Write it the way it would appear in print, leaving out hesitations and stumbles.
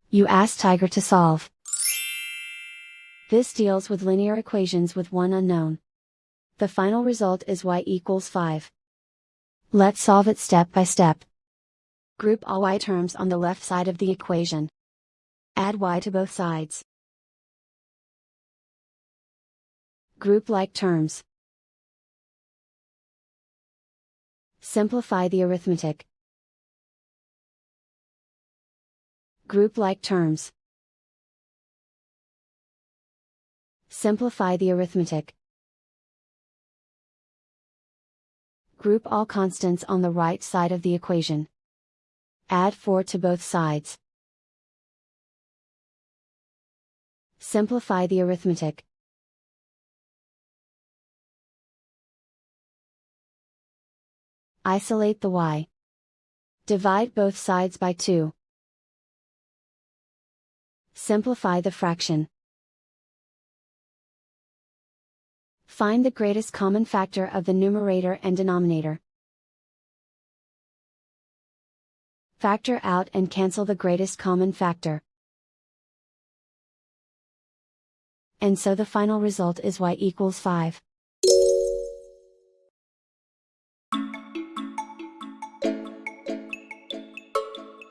You ask Tiger to solve. This deals with linear equations with one unknown. The final result is y equals 5. Let's solve it step by step. Group all y terms on the left side of the equation. Add y to both sides. Group like terms. Simplify the arithmetic. Group like terms. Simplify the arithmetic. Group all constants on the right side of the equation. Add 4 to both sides. Simplify the arithmetic. Isolate the y. Divide both sides by 2. Simplify the fraction. Find the greatest common factor of the numerator and denominator. Factor out and cancel the greatest common factor. And so the final result is y equals 5.